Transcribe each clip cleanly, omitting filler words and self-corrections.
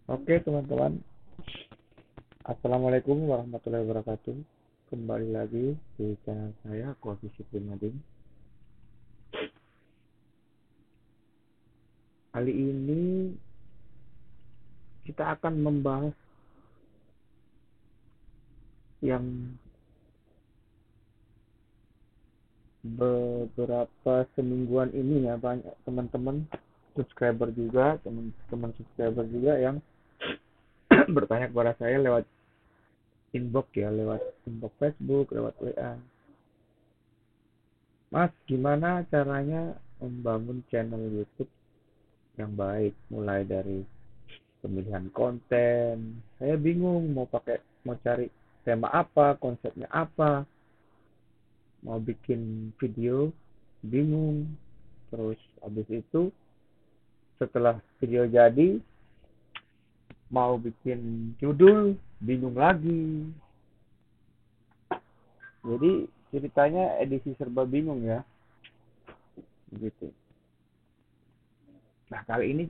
Oke teman-teman, Assalamualaikum warahmatullahi wabarakatuh. Kembali lagi di channel saya, Koefisi Primading. Kali ini kita akan membahas yang beberapa semingguan ini ya, banyak teman-teman subscriber juga, teman-teman subscriber juga yang bertanya kepada saya lewat inbox Facebook, lewat WA. Mas, gimana caranya membangun channel YouTube yang baik, mulai dari pemilihan konten. Saya bingung mau cari tema apa, konsepnya apa, mau bikin video, bingung. Terus habis itu setelah video jadi mau bikin judul, bingung lagi. Jadi ceritanya edisi serba bingung ya, begitu. Nah, kali ini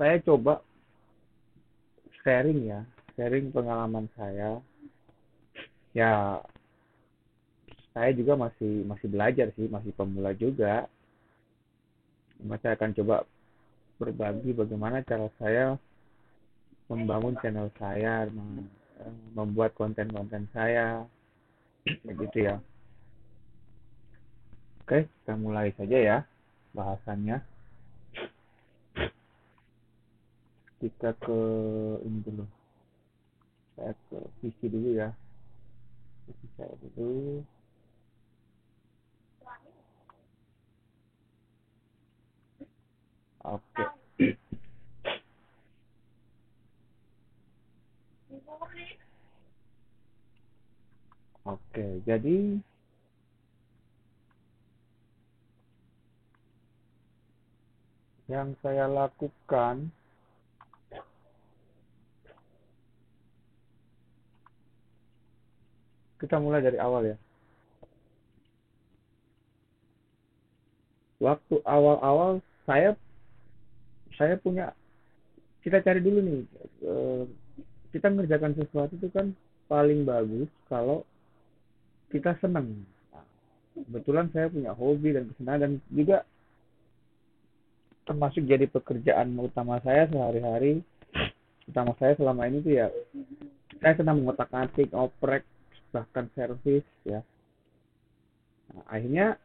saya coba sharing pengalaman saya. Ya, saya juga masih masih belajar sih, masih pemula juga. Saya akan coba berbagi bagaimana cara saya membangun channel saya, membuat konten-konten saya, begitu ya. Oke, kita mulai saja ya bahasannya. Kita ke ini dulu, saya ke visi dulu ya, visi saya dulu. Oke, oke. Jadi yang saya lakukan, kita mulai dari awal ya. Waktu awal-awal saya punya, kita cari dulu nih, eh, kita mengerjakan sesuatu itu kan paling bagus kalau kita senang. Nah, kebetulan saya punya hobi dan kesenangan, dan juga termasuk jadi pekerjaan utama saya sehari-hari. Utama saya selama ini tuh ya, saya senang mengotak-atik, oprek, bahkan servis ya. Nah, akhirnya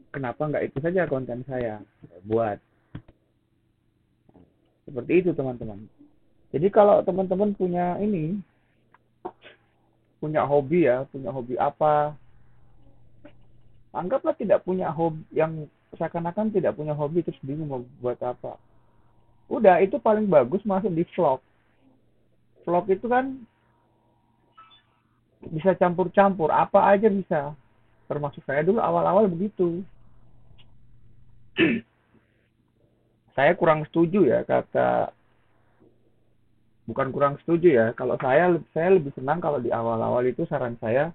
kenapa nggak itu saja konten saya buat seperti itu teman-teman. Jadi kalau teman-teman punya ini, punya hobi apa, anggaplah tidak punya hobi, yang seakan-akan tidak punya hobi terus bingung mau buat apa. Udah, itu paling bagus masuk di vlog. Vlog itu kan bisa campur-campur, apa aja bisa. Termasuk saya dulu awal-awal begitu. Saya kurang setuju ya kata, bukan kurang setuju ya. Kalau saya lebih senang kalau di awal-awal itu, saran saya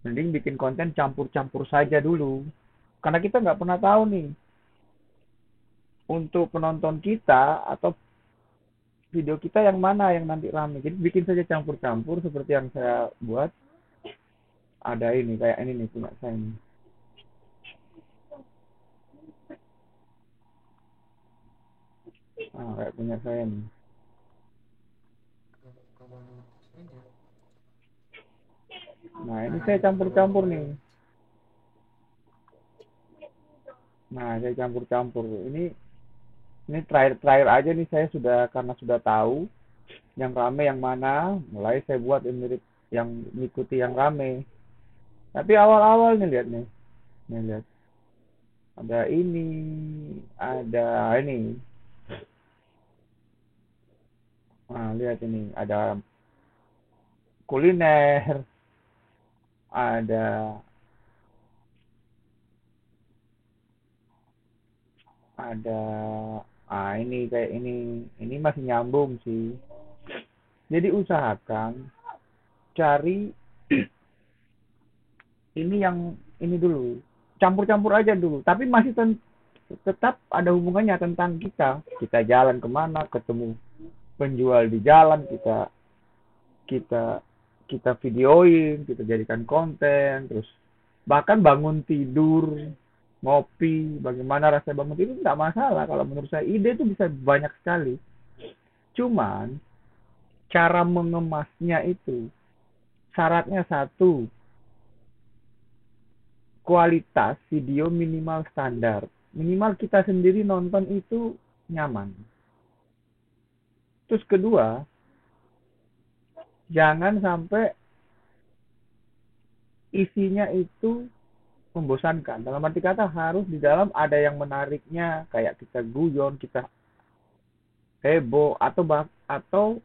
mending bikin konten campur-campur saja dulu. Karena kita nggak pernah tahu nih, untuk penonton kita atau video kita yang mana yang nanti rame. Jadi bikin saja campur-campur seperti yang saya buat. Ada ini, kayak ini nih punya saya ini. Nah, kayak punya saya nih. Nah, ini saya campur-campur nih. Nah, saya campur-campur. Ini terakhir aja nih, saya sudah, karena sudah tahu yang rame yang mana, mulai saya buat yang mirip, yang mengikuti yang rame. Tapi awal-awal nih, lihat nih. Nih lihat. Ada ini. Nah, lihat ini, ada kuliner, ada ada ini kayak ini masih nyambung sih. Jadi usahakan cari ini yang ini dulu, campur-campur aja dulu, tapi masih tetap ada hubungannya tentang kita jalan kemana, ketemu penjual di jalan kita kita videoin, kita jadikan konten, terus bahkan bangun tidur, ngopi, bagaimana rasanya bangun tidur nggak masalah. Kalau menurut saya ide itu bisa banyak sekali. Cuman cara mengemasnya itu syaratnya satu, kualitas video minimal standar. Minimal kita sendiri nonton itu nyaman. Terus kedua, jangan sampai isinya itu membosankan. Dalam arti kata harus di dalam ada yang menariknya, kayak kita guyon, kita heboh, atau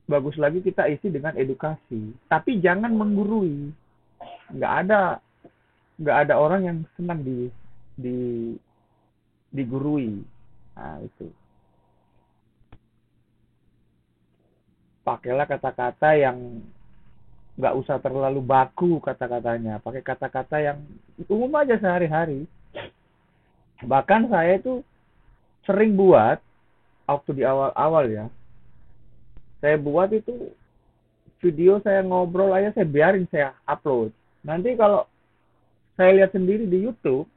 bagus lagi kita isi dengan edukasi. Tapi jangan menggurui. Nggak ada nggak ada orang yang senang di digurui. Nah, itu. Pakailah kata-kata yang nggak usah terlalu baku kata-katanya. Pakai kata-kata yang umum aja sehari-hari. Bahkan saya itu sering buat waktu di awal-awal ya. Saya buat itu video saya ngobrol aja saya biarin saya upload. Nanti kalau saya lihat sendiri di YouTube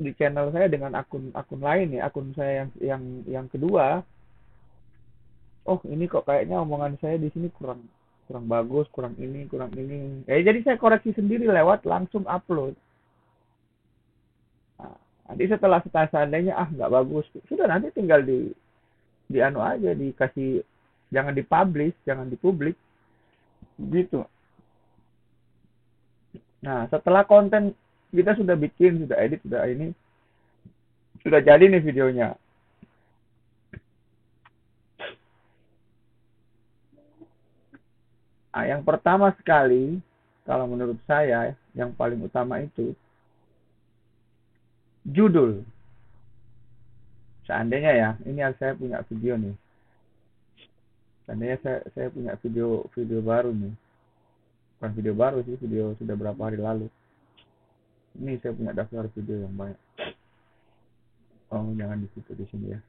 di channel saya dengan akun lain ya, akun saya yang kedua, oh ini kok kayaknya omongan saya di sini kurang kurang bagus, kurang ini, kurang ini. Jadi saya koreksi sendiri lewat langsung upload. Nah, nanti setelah seandainya nggak bagus, sudah nanti tinggal di anu aja dikasih, jangan dipublish, jangan dipublik gitu. Nah, setelah konten kita sudah bikin, sudah edit, sudah ini, sudah jadi nih videonya. Nah, yang pertama sekali, kalau menurut saya, yang paling utama itu judul. Seandainya ya, ini saya punya video nih. Seandainya saya punya video baru nih. Bukan video baru sih, video sudah berapa hari lalu. Ini saya punya daftar video yang banyak. Oh, jangan di situ, di sini ya.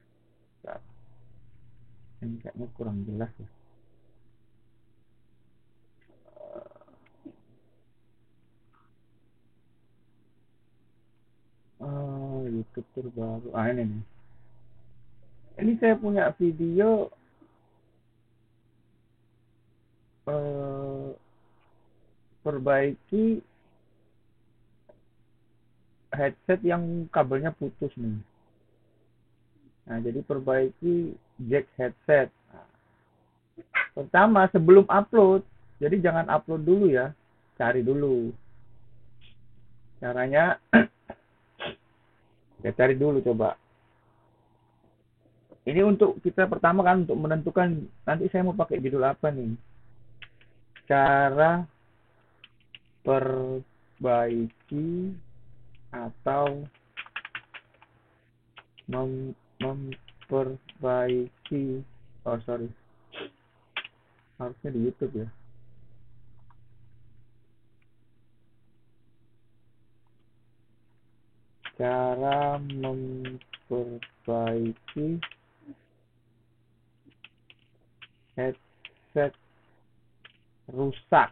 Ini kayaknya kurang jelas ya. YouTube terbaru. Ini nih. Ini saya punya video perbaiki headset yang kabelnya putus nih. Nah, jadi perbaiki jack headset. Nah, pertama sebelum upload, jadi jangan upload dulu ya, cari dulu. Caranya, ya cari dulu coba. Ini untuk kita pertama kan untuk menentukan nanti saya mau pakai judul apa nih. Cara perbaiki atau memperbaiki, oh sorry, harusnya di YouTube ya. Cara memperbaiki headset rusak.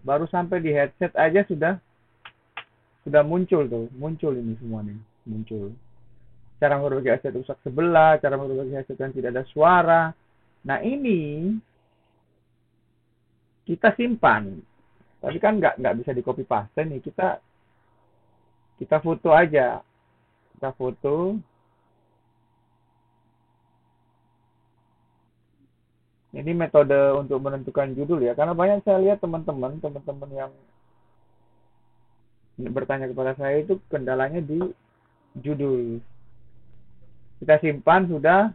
Baru sampai di headset aja sudah muncul ini semua nih, muncul. Cara memperbaiki headset rusak sebelah, cara memperbaiki headset yang tidak ada suara. Nah, ini kita simpan. Tapi kan nggak bisa di copy paste nih. Kita foto aja. Kita foto. Ini metode untuk menentukan judul ya. Karena banyak saya lihat teman-teman yang bertanya kepada saya itu kendalanya di judul. Kita simpan sudah.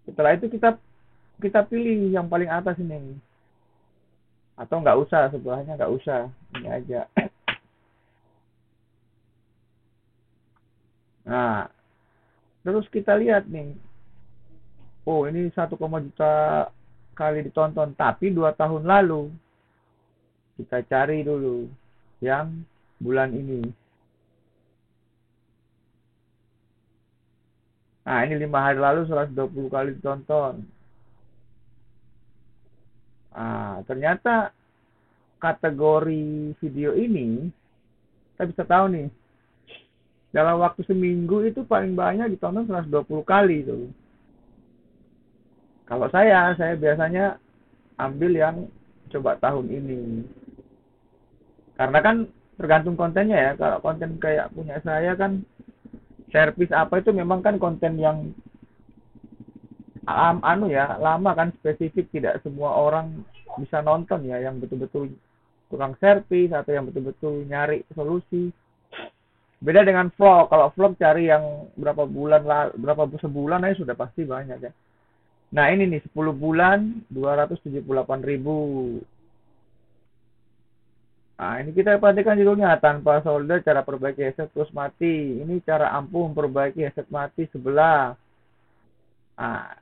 Setelah itu kita pilih yang paling atas ini. Atau nggak usah, sebelahnya nggak usah. Ini aja. Nah, terus kita lihat nih. Oh, ini 1, juta kali ditonton. Tapi 2 tahun lalu. Kita cari dulu yang bulan ini. Nah, ini 5 hari lalu 120 kali ditonton. Nah, ternyata kategori video ini, kita bisa tahu nih, dalam waktu seminggu itu paling banyak ditonton 120 kali tuh. Kalau saya biasanya ambil yang coba tahun ini. Karena kan tergantung kontennya ya. Kalau konten kayak punya saya kan, servis apa itu memang kan konten yang lama kan, spesifik, tidak semua orang bisa nonton ya, yang betul-betul tukang servis atau yang betul-betul nyari solusi. Beda dengan vlog. Kalau vlog cari yang berapa sebulan aja sudah pasti banyak ya. Nah, ini nih 10 bulan 278.000. Nah, ini kita perhatikan judulnya, tanpa solder cara perbaiki headset terus mati. Ini cara ampuh memperbaiki headset mati sebelah. Nah,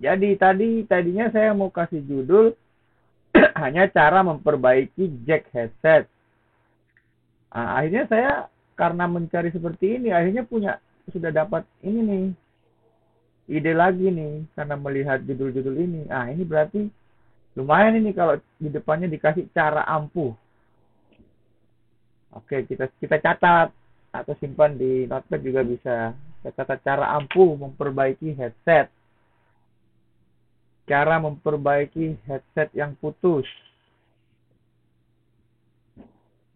jadi tadinya saya mau kasih judul hanya cara memperbaiki jack headset. Nah, akhirnya saya karena mencari seperti ini, akhirnya sudah dapat ini nih, ide lagi nih, karena melihat judul-judul ini. Ah, ini berarti lumayan ini kalau di depannya dikasih cara ampuh. Oke, kita catat atau simpan di notepad juga bisa. Kita catat cara ampuh memperbaiki headset. Cara memperbaiki headset yang putus.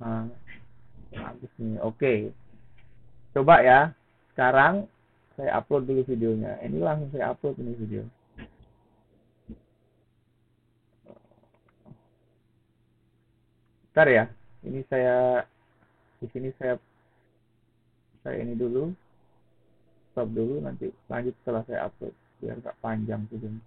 Nah, habis nih. Oke. Coba ya. Sekarang saya upload dulu videonya. Ini langsung saya upload ini video. Bentar ya. Ini saya di sini saya ini dulu, stop dulu, nanti lanjut setelah saya upload biar gak panjang videonya.